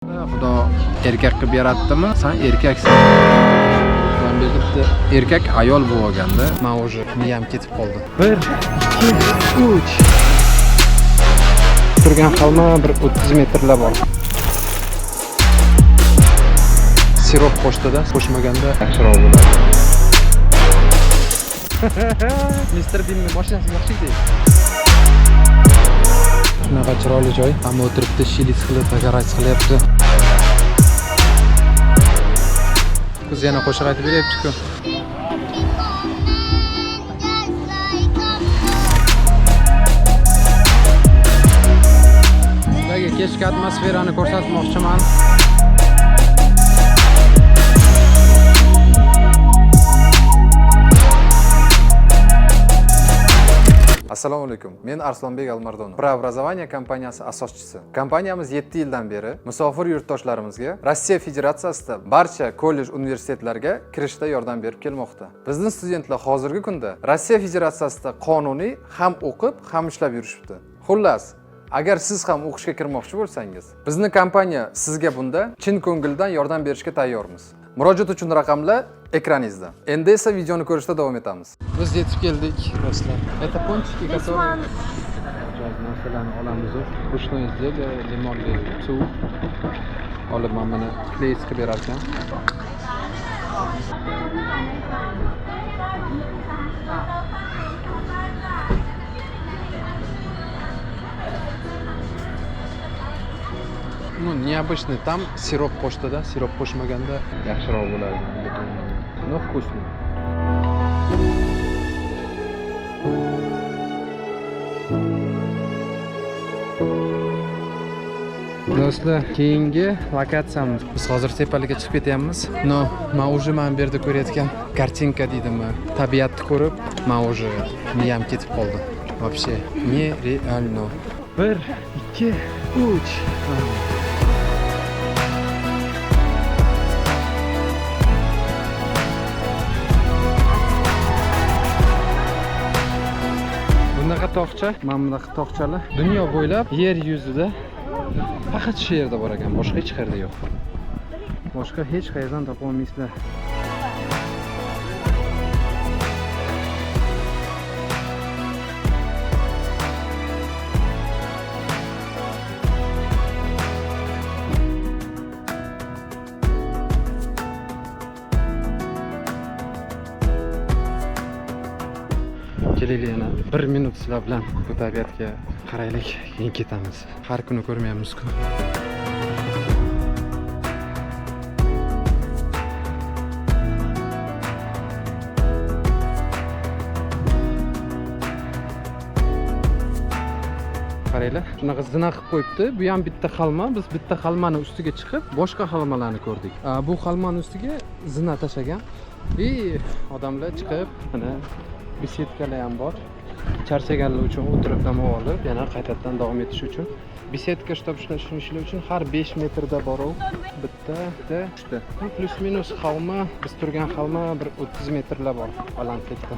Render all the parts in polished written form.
Xudo erkak qilib yaratdimi? Sen erkaksan. Ben bitta erkak ayol bo'lganda, men уже miyam ketib qoldi. 1 2 3 turgan qalma bir 30 metrlar bor. Sirop qo'shdida, qo'shmaganda yaxshiroq bo'ladi. Mr. Beanning mashinasi yaxshi edi. Shunaqa chiroyli joy. Hamma o'tiribdi, shilis qilib, garaj qilyapti. Qiz yana qo'shiq aytib beryapti-ku. Sizlarga kechki atmosferani ko'rsatmoqchiman. Assalomu alaykum. Men Arslonbek Almardonov. Preobrazovание kompaniyasi asoschisi. Kompaniyamiz 7 yildan beri musofir yurtdoshlarimizga Rossiya Federatsiyasida barcha kollej, universitetlarga kirishda yordam berib kelmoqda. Bizning studentlar hozirgi kunda Rossiya Federatsiyasida qonuniy ham o'qib, ham ishlab yurishibdi. Xullas, agar siz ham o'qishga kirmoqchi bo'lsangiz, bizning kompaniya sizga bunda chin ko'ngildan yordam berishga tayyormiz. Murojaat uchun raqamlar ekraningizda. Endi esa videoni ko'rishda davom etamiz. Biz yetib keldik, do'stlar. Это пончики, которые narsalarni olamiz. Ручной изделие, limonli suv. Olib mana kleysk qilib berar ekan. Ну, необычный, там сироп qo'shdi-da, sirop qo'shmaganda yaxshiroq bo'ladi. Но вкусно. Do'stlar, keyingi lokatsiyamiz. Biz hozir tepalikka chiqib ketyapmiz. No, men уже mana bu yerda ko'rayotgan kartinka deydimi, tabiatni ko'rib, men уже miyam ketib qoldi. Вообще нереально. 1 2 3 Bunaqa tog'cha, mana bunaqa tog'chalar dunyo bo'ylab yer yuzida faqat shu yerda bor ekan, boshqa hech qayerda yo'q. Boshqa hech qayerdan topa olmaysizlar. Kelaylik yana 1 minut sizlar bilan bu tabiatga qaraylik, keyin ketamiz. Har kuni ko'rmayapmiz-ku. Qaranglar, shunaqa zina qilib qo'yibdi. Bu ham bitta xalma. Biz bitta xalmani ustiga chiqib, boshqa xalmalarni ko'rdik. Bu xalmani ustiga zina tashagan. Odamlar chiqib, mana bisetkalar ham bor. Charchaganlar uchun o'tirib dam olib, yana qaytadan davom etish uchun. Bisetka shtab ishlar uchun har 5 metrda borov bitta, uchta. Plus minus xalma, biz turgan xalma bir 30 metrlar bor balandlikda.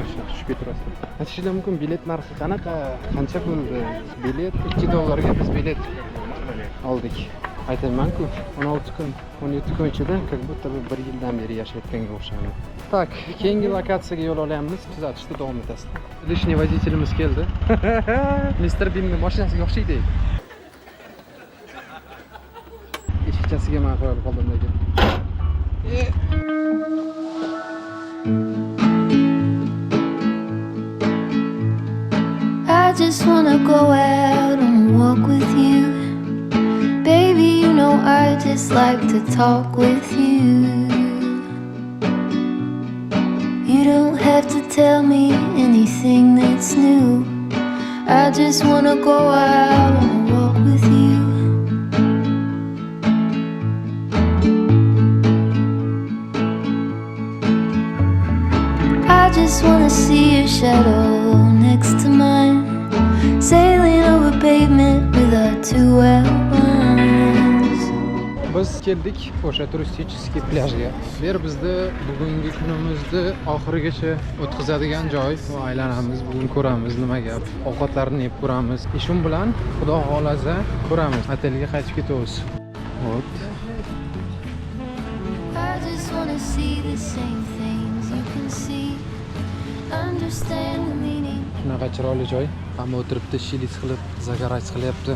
O'sha tushib ketyapsiz. Aytishingiz mumkin, bilet narxi qanaqa? Qancha bo'ldi? Bilet $2 biz bilet oldik. Aytayman-ku, 16 kun, 17 kun ichida как будто 1 yildan beri yashayotganga o'xshaydi. Tak, keyingi lokatsiyaga yo'l olyapmiz. Kuzatishda davom etasiz. Lishniy водителimiz keldi. Mr. Beanning mashinasiga o'xshaydi. Eshikchasiga men qo'yib qoldim lekin. I just wanna go out and walk with you. Baby, you know I just like to talk with you. You don't have to tell me anything that's new. I just wanna go out and walk with you. I just wanna see your shadow next to mine, sailing over pavement with our 2 albums. Biz keldik o'sha turistik plyajga. Bu yer bizda bugungi kunimizni oxirigacha o'tkazadigan joy. Aylanamiz, bugun ko'ramiz nima gap. Ovqatlarni yeb ko'ramiz. Ishim bilan Xudo xolasa ko'ramiz. Otelga qaytib ketamiz. Hop. I just wanna see the same things you can see. Understand the meaning. Shunaqa chiroyli joy. Hamma o'tiribdi, shilis qilib, zagarays qilyapti.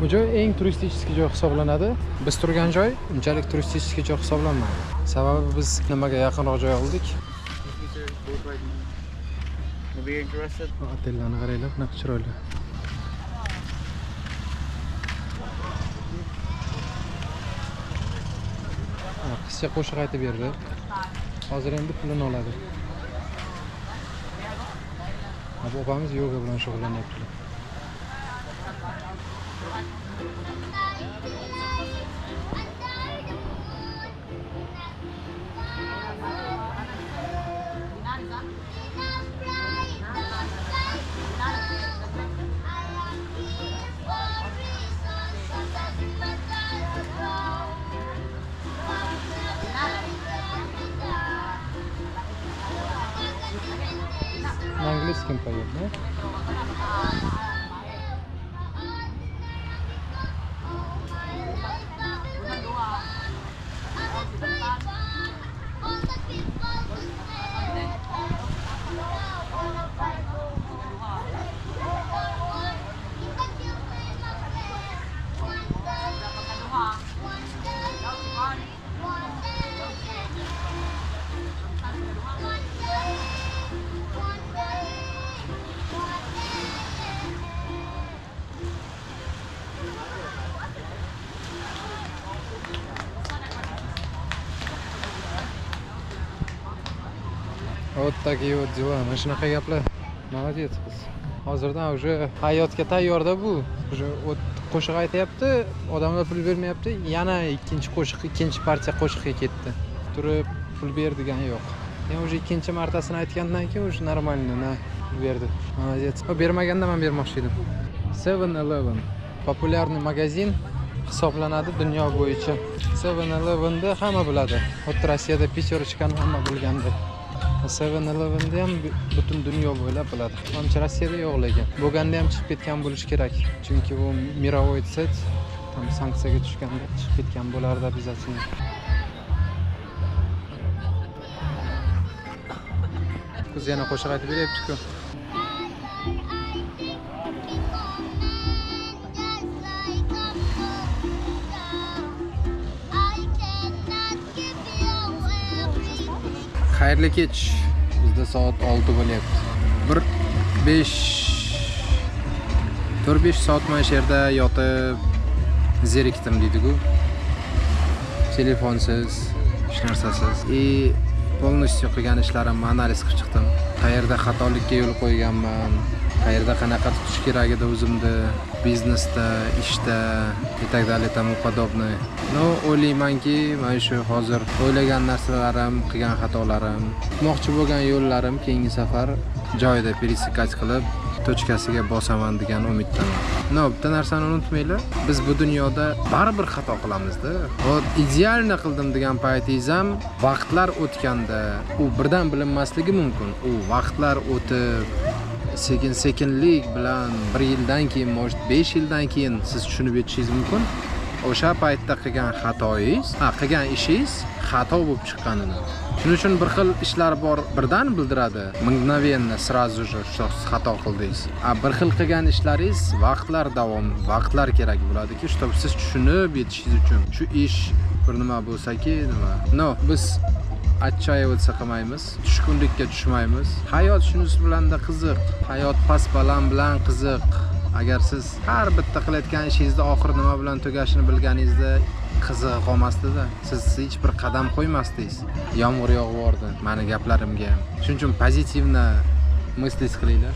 Bu joy eng turistik joy hisoblanadi. Biz turgan joy unchalik turistik joy hisoblanmaydi. Sababi biz nimaga yaqinroq joy oldik. Otellarni qaranglar, qanaqa chiroyli. Qizcha qo'shiq aytib berdi. Hozir endi pulini oladi. Bu opamiz yoga bilan shug'ullanyapti. На английском поет, да? Вот такие вот дела. Mana shunaqa gaplar. Молодец qiz. Hozirdan уже hayotga tayyorda bu. Уже qo'shiq aytayapti, odamlar pul bermayapti. Yana ikkinchi qo'shiq, ikkinchi partiya qo'shiqqa ketdi. Turib pul ber degan yo'q. Men уже ikkinchi martasini aytgandan keyin уже нормально pul berdi. Молодец. Bermaganda men bermoqchi edim. 7-Eleven populyarniy magazin hisoblanadi dunyo bo'yicha. 7-Eleven'ni hamma biladi. Xuddi Rossiyada Piterchkani hamma bilganda. 7-Eleven'da ham butun dunyo bo'ylab biladi. Menimcha Rossiyada yo'q lekin. Bo'lganda ham chiqib ketgan bo'lishi kerak. Chunki bu мировой сайт, tam sanksiyaga tushganda chiqib ketgan bo'lardi обязательно. Qiz yana qo'shiq aytib beryapti-ku. Xayrli kech. Bizda soat 6 bo'lyapti. 4-5 soat mana shu yerda yotib zerikdim deydi-ku. Telefonsiz, hech narsasiz. Polностью qilgan ishlarimni analiz qilib chiqdim. Qayerda xatolikka yo'l qo'yganman, qayerda qanaqa tutish kerak edi o'zimni biznesda, ishda и так далее тому подобное. No, o'ylaymanki, mana shu hozir o'ylagan narsalarim, qilgan xatolarim, mo'qchi bo'lgan yo'llarim keyingi safar joyida пересекать qilib, tochkasiga bosaman degan umiddaman. No, bitta narsani unutmanglar. Biz bu dunyoda baribir xato qilamizda. Idealni qildim degan paytingiz ham vaqtlar o'tganda u birdan bilinmasligi mumkin. U vaqtlar o'tib sekin-sekinlik bilan 1 yildan keyin, может 5 yildan keyin siz tushunib yetishingiz mumkin. O'sha paytda qilgan xatoyingiz, qilgan ishingiz xato bo'lib chiqqanini. Shuning uchun bir xil ishlar bor, birdan bildiradi. Mgновенно, сразу же, что xato qildingiz. Bir xil qilgan ishlaringiz vaqtlar davom, vaqtlar kerak bo'ladiki, чтобы siz tushunib yetishingiz uchun. Shu ish bir nima bo'lsa-ki, nima. No, biz отчаиваться qilmaymiz, tushkunlikka tushmaymiz. Hayot shunisi bilanda qiziq. Hayot pas-baland bilan qiziq. Agar siz har bitta qilayotgan ishingizda oxir nima bilan tugashini bilganingizda qiziq qolmasdi-da. Siz hech bir qadam qo'ymasdingiz. Yomg'ir yog'ib, meni gaplarimga. Shuning uchun pozitivna мыслить qilinglar.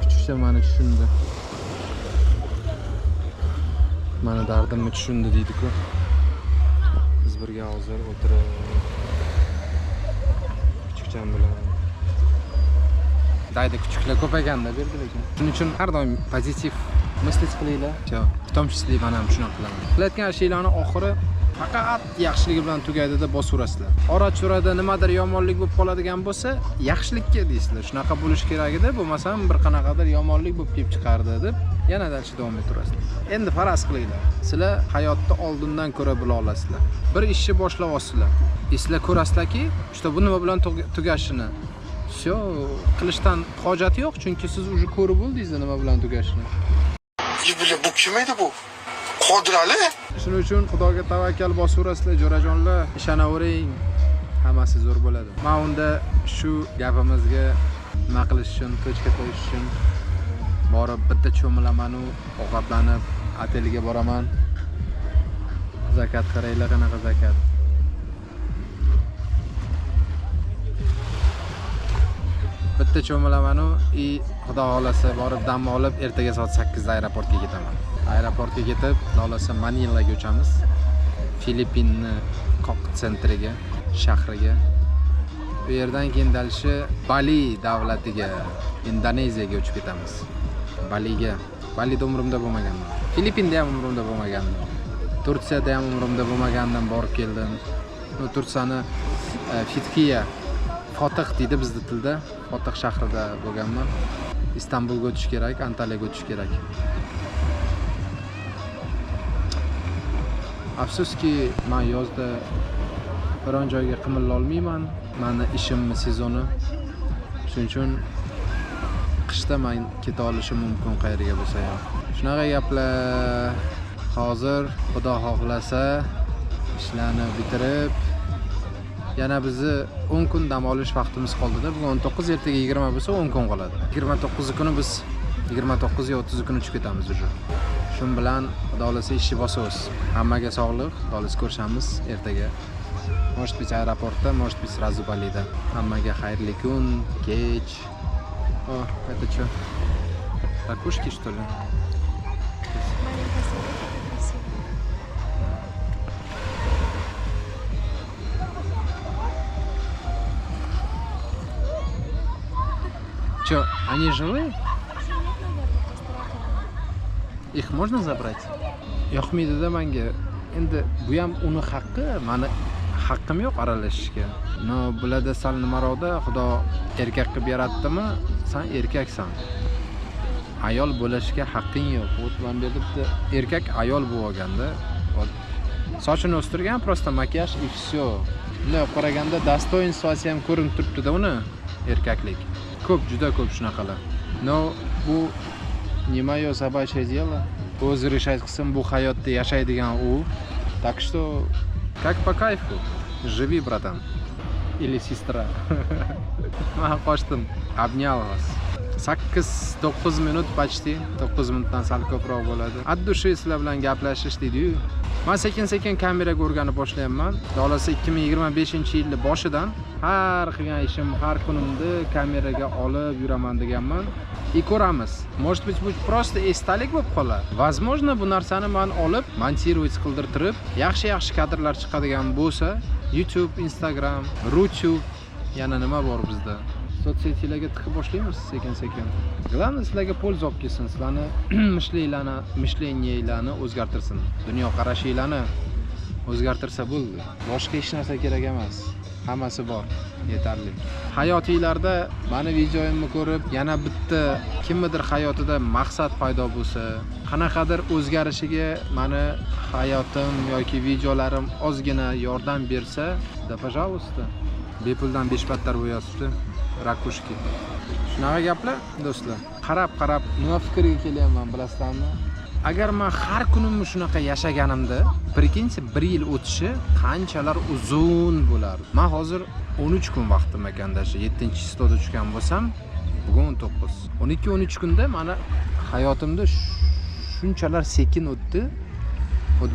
Kuchukcha meni tushundi. Meni dardimni tushundi deydi-ku. Biz birga hozir o'tirib kuchukcham bilan daydi kuchuklar ko'payganda berdi lekin. Shuning uchun har doim pozitiv Мыслить qilinglar. В том числе mana ham shunaqa qilaman. Qilayotgan ishinglarning oxiri faqat yaxshiligi bilan tugaydi deb bosaverasizlar. Ora-chorada nimadir yomonlik bo'lib qoladigan bo'lsa, yaxshilikka deysizlar. Shunaqa bo'lish kerak edi, bo'lmasam bir qanaqadir yomonlik bo'lib kelib chiqardi deb yana dalchi davom etaverasizlar. Endi faraz qilinglar. Sizlar hayotni oldindan ko'ra bila olasizlar. Bir ishni boshlab olsizlar. Sizlar ko'rasizlarki, işte bu nima bilan tugashini. Всё, qilishdan hojati yo'q, chunki siz уже ko'rib bo'ldingiz nima bilan tugashini. Bu kim edi bu? Qodir Ali? Shuning uchun Xudoga tavakkal bosaverasizlar, jo'rajonlar, ishonavering. Hammasi zo'r bo'ladi. Men unda shu gapimizga nima qilish uchun, tochka qo'yish uchun borib bitta cho'milaman u ovqatlanib oteliga boraman. Zakat qaraylar, qanaqa zakat. Bitta cho'milaman u, xudo xolasa borib dam olib, ertaga soat 8 da aeroportga ketaman. Aeroportga ketib, xolasa Manilaga uchamiz. Filippinni qoq sentriga, shahriga. Bu yerdan keyin dalshi Bali davlatiga, Indoneziyaga uchib ketamiz. Baliga. Balida umrimda bo'lmaganman. Filippinda ham umrimda bo'lmagandim. Turkiyada ham umrimda bo'lmagandim, borib keldim. Bu Tursiyani Fitkiya Fotih deydi bizda tilda. Fotih shahrida bo'lganman. Istanbulga o'tish kerak, Antaliyaga o'tish kerak. Afsuski, men yozda biron joyga qimilla olmayman. Meni ishimning sezoni. Shuning uchun qishda men keta olishim mumkin qayerga bo'lsa ham. Shunaqa gaplar. Hozir Xudo xohlasa ishlarni bitirib yana bizni 10 kun dam olish vaqtimiz qoldi-da. Bugun 19, ertaga 20 bo'lsa 10 kun qoladi. 29 kuni biz 29 yo 30 kun uchib ketamiz уже. Shun bilan Xudo xolasa ishni bosamiz. Hammaga sog'lik, Xudo xolasa ko'rishamiz ertaga. Может быть аэропортda, может быть сразу Balida. Hammaga xayrli kun, kech. О, это что? Ракушки, что ли? Что, они живые? Их можно забрать? Yo'qmaydi-da menga. Endi bu ham uni haqqi, meni haqqim yo'q aralashishga. No, bularda sal nimaroqda, Xudo erkak qilib yaratdimi? Sen erkaksan. Ayol bo'lishga haqqing yo'q. Вот men bu yerda erkak ayol bo'lganda, sochini o'stirgan, просто makiyaj и всё. Bunday qaraganda dostoinствоsi ham ko'rinib turibdi-da uni, erkaklik. Ko'p, juda ko'p shunaqalar. No, bu nima yo собачье дело. O'zi решать qilsin, bu hayotda yashaydigan u. Так что как по кайфу. Живи, братан. Или сестра. Men qochdim, обнял вас. 8-9 minut почти, 9 minutdan sal ko'proq bo'ladi. От души sizlar bilan gaplashish deydi-yu. Men sekin-sekin kameraga o'rganib boshlayapman. Xolasa 2025-yilning boshidan har qilgan ishim, har kunimni kameraga olib yuraman deganman. Ko'ramiz. Может быть, bu просто esdalik bo'lib qolar. Возможно, bu narsani men olib, montirovать qildirtirib, yaxshi kadrlar chiqadigan bo'lsa, YouTube, Instagram, Rutube, yana nima bor bizda? Sotsetilarga tiqib boshlaymiz sekin-sekin. Главное, sizlarga pol olib kelsin, sizlarni mishleniylarni o'zgartirsin. Dunyo qarashinglarni o'zgartirsa bo'ldi. Boshqa hech narsa kerak emas. Hammasi bor, yetarli. Hayotinglarda meni videoyimni ko'rib, yana bitta kimnidir hayotida maqsad paydo bo'lsa, qanaqadir o'zgarishiga meni hayotim yoki videolarim ozgina yordam bersa, da пожалуйста. Bepuldan beshbattar bo'yasizlar. Rakushki. Shunaqa gaplar, do'stlar. Qarab nima fikrga kelyapman, bilasizlarmi? Agar men har kunimni shunaqa yashaganimda, прикиньте, 1 yil o'tishi qanchalar uzun bo'lar. Men hozir 13 kun vaqtim ekanda, 7-stada tushgan bo'lsam, bugun 19. 12-13 kunda meni hayotimda shunchalar sekin o'tdi.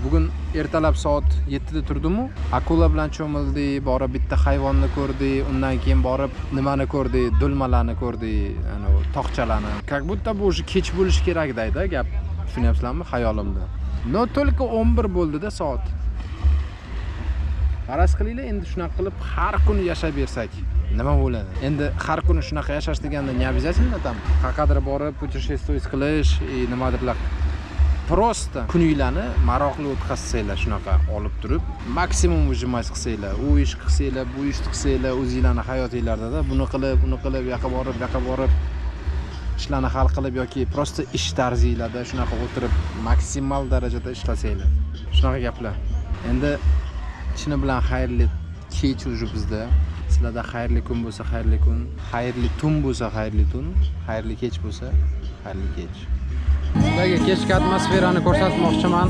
Bugun ertalab soat 7 da turdim-u, akula bilan cho'mildik, borib bitta hayvonni ko'rdik, undan keyin borib nimani ko'rdik, dulmalarni ko'rdik, ana tog'chalarni. Как будто bu уже kech bo'lish kerak deydi gap. Tushunyapsizlarmi hayolimda? No, только 11 bo'ldi-da soat. Faraz qilinglar, endi shunaqa qilib har kun yashab bersak. nima bo'ladi? Endi har kuni shunaqa yashash deganda не обязательно там qayerdir borib путешествовать qilish, nimadirlar. Просто kuninglarni maroqli o'tkazsanglar, shunaqa olib turib, maksimum ujmas qilsanglar, u ish qilsanglar, bu ishni qilsanglar, o'zingizlarning hayotinglarda buni qilib, bu yoqqa borib ishlarni hal qilib yoki просто ish tarzinglarda shunaqa o'tirib maksimal darajada ishlasanglar. Shunaqa gaplar. Endi chin bilan xayrli kech уже bizda. Sizlarda xayrli kun bo'lsa, xayrli kun, xayrli tun bo'lsa, xayrli tun, xayrli kech bo'lsa, xayrli kech. Sizlarga kechki atmosferani ko'rsatmoqchiman.